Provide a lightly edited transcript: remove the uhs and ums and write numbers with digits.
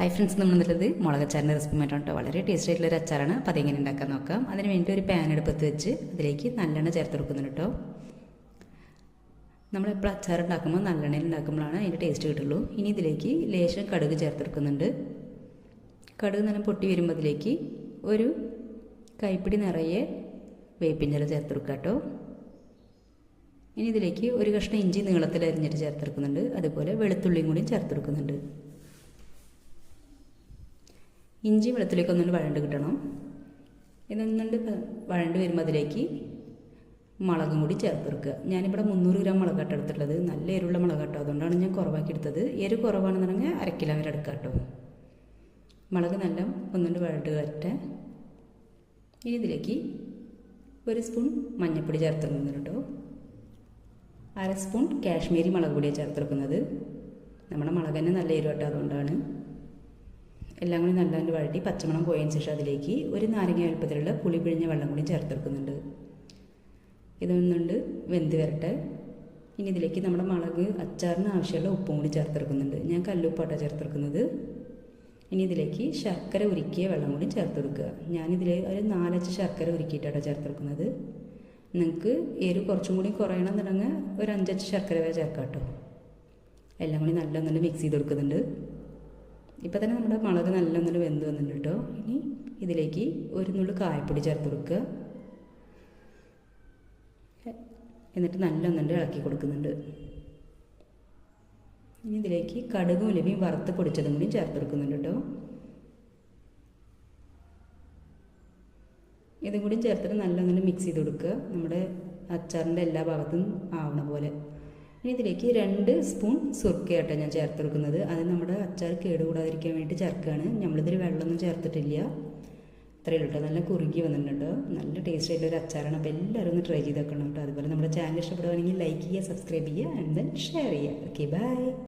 Hi friends, നമ്മളുള്ളത് മുളകച്ചാറിൻ്റെ റെസിപ്പിയുമായിട്ടാണ് കേട്ടോ. വളരെ ടേസ്റ്റ് ആയിട്ടുള്ളൊരു അച്ചാറാണ്. അപ്പോൾ അതെങ്ങനെ ഉണ്ടാക്കാൻ നോക്കാം. അതിന് വേണ്ടി ഒരു പാൻ എടുപ്പത്ത് വെച്ച് അതിലേക്ക് നല്ലെണ്ണ ചേർത്ത് കൊടുക്കുന്നുണ്ട് കേട്ടോ. നമ്മളെപ്പോൾ അച്ചാർ ഉണ്ടാക്കുമ്പോൾ നല്ലെണ്ണയിൽ ഉണ്ടാക്കുമ്പോഴാണ് അതിൻ്റെ ടേസ്റ്റ് കിട്ടുള്ളൂ. ഇനി ഇതിലേക്ക് ലേശം കടുക് ചേർത്തെടുക്കുന്നുണ്ട്. കടുക് നല്ല പൊട്ടി വരുമ്പോൾ അതിലേക്ക് ഒരു കൈപ്പിടി നിറയെ വേപ്പിൻ്റെ ചേർത്തെടുക്കുക കേട്ടോ. ഇനി ഇതിലേക്ക് ഒരു കഷ്ണം ഇഞ്ചി നീളത്തിൽ അരിഞ്ഞിട്ട് ചേർത്തെടുക്കുന്നുണ്ട്. അതുപോലെ വെളുത്തുള്ളിയും കൂടി ചേർത്തെടുക്കുന്നുണ്ട്. ഇഞ്ചി വെളുത്തുള്ളിയൊക്കെ ഒന്നുകൊണ്ട് വഴണ്ട് കിട്ടണം. ഇതൊന്നുകൊണ്ട് വഴണ്ട് വരുമ്പോൾ അതിലേക്ക് മുളകും കൂടി ചേർത്തെടുക്കുക. ഞാനിവിടെ 300 ഗ്രാം മുളകാട്ടോ എടുത്തിട്ടുള്ളത്. നല്ല എരിവുള്ള മുളകാട്ടോ, അതുകൊണ്ടാണ് ഞാൻ കുറവാക്കി എടുത്തത്. എരിവ് കുറവാണെന്നുണ്ടെങ്കിൽ 1/2 കിലോ വരെ എടുക്കാം കേട്ടോ. മുളക് നല്ല ഒന്നുകൊണ്ട് വഴണ്ട് കയറ്റേ. ഇനി ഇതിലേക്ക് 1 സ്പൂൺ മഞ്ഞൾപ്പൊടി ചേർത്തെടുക്കുന്നുണ്ട് കേട്ടോ. 1/2 സ്പൂൺ കാശ്മീരി മുളക് പൊടിയാണ് ചേർത്തെടുക്കുന്നത്. നമ്മുടെ മുളക് തന്നെ നല്ല എരിവ് കേട്ടോ, അതുകൊണ്ടാണ്. എല്ലാം കൂടി നല്ലതിൻ്റെ വഴറ്റി പച്ചമണം പോയതിന് ശേഷം അതിലേക്ക് ഒരു നാരങ്ങ വലുപ്പത്തിലുള്ള പുളി പിഴിഞ്ഞ വെള്ളം കൂടി ചേർത്തെടുക്കുന്നുണ്ട്. ഇതൊന്നുകൊണ്ട് വെന്ത് വരട്ടെ. ഇനി ഇതിലേക്ക് നമ്മുടെ മുളക് അച്ചാറിന് ആവശ്യമുള്ള ഉപ്പും കൂടി ചേർത്തെടുക്കുന്നുണ്ട്. ഞാൻ കല്ലുപ്പാട്ടാണ് ചേർത്തെടുക്കുന്നത്. ഇനി ഇതിലേക്ക് ശർക്കര ഉരുക്കിയ വെള്ളം കൂടി ചേർത്തെടുക്കുക. ഞാനിതിൽ ഒരു 4 അച്ച് ശർക്കര ഉരുക്കിയിട്ടാണ് ചേർത്തെടുക്കുന്നത്. നിങ്ങൾക്ക് എരിവ് കുറച്ചും കൂടി കുറയണമെന്നുണ്ടെങ്കിൽ ഒരു 5 അച്ച് ശർക്കര വരെ ചേർക്കാം കേട്ടോ. എല്ലാം കൂടി നല്ലൊന്നുകൊണ്ട് മിക്സ് ചെയ്ത് കൊടുക്കുന്നുണ്ട്. ഇപ്പോൾ തന്നെ നമ്മുടെ മുളക് നല്ലൊന്നുകൊണ്ട് വെന്ത് വന്നിട്ടുണ്ട് കേട്ടോ. ഇനി ഇതിലേക്ക് ഒരു നുള്ളു കായപ്പൊടി ചേർത്ത് കൊടുക്കുക. എന്നിട്ട് നല്ലൊന്നുകൊണ്ട് ഇളക്കി കൊടുക്കുന്നുണ്ട്. ഇനി ഇതിലേക്ക് കടുകും ഉലുവയും വറുത്ത് പൊടിച്ചതും കൂടി ചേർത്ത് കൊടുക്കുന്നുണ്ട് കേട്ടോ. ഇതും കൂടി ചേർത്തിട്ട് നല്ലൊന്നുകൊണ്ട് മിക്സ് ചെയ്ത് കൊടുക്കുക, നമ്മുടെ അച്ചാറിൻ്റെ എല്ലാ ഭാഗത്തും ആവണ പോലെ. ഇനി ഇതിലേക്ക് 2 സ്പൂൺ സുർക്കയാട്ടോ ഞാൻ ചേർത്തെടുക്കുന്നത്. അത് നമ്മുടെ അച്ചാർ കേടുകൂടാതിരിക്കാൻ വേണ്ടി ചേർക്കുകയാണ്. നമ്മളിതിൽ വെള്ളമൊന്നും ചേർത്തിട്ടില്ല. ഇത്രയും കേട്ടോ. നല്ല കുറുകി വന്നിട്ടുണ്ട്. നല്ല ടേസ്റ്റ് ആയിട്ടുള്ളൊരു അച്ചാറാണ്. അപ്പോൾ എല്ലാവരും ഒന്ന് ട്രൈ ചെയ്ത് വെക്കണം കേട്ടോ. അതുപോലെ നമ്മുടെ ചാനൽ ഇഷ്ടപ്പെടുകയാണെങ്കിൽ ലൈക്ക് ചെയ്യുക, സബ്സ്ക്രൈബ് ചെയ്യുക, ആൻഡ് ദെൻ ഷെയർ ചെയ്യുക. Okay, by.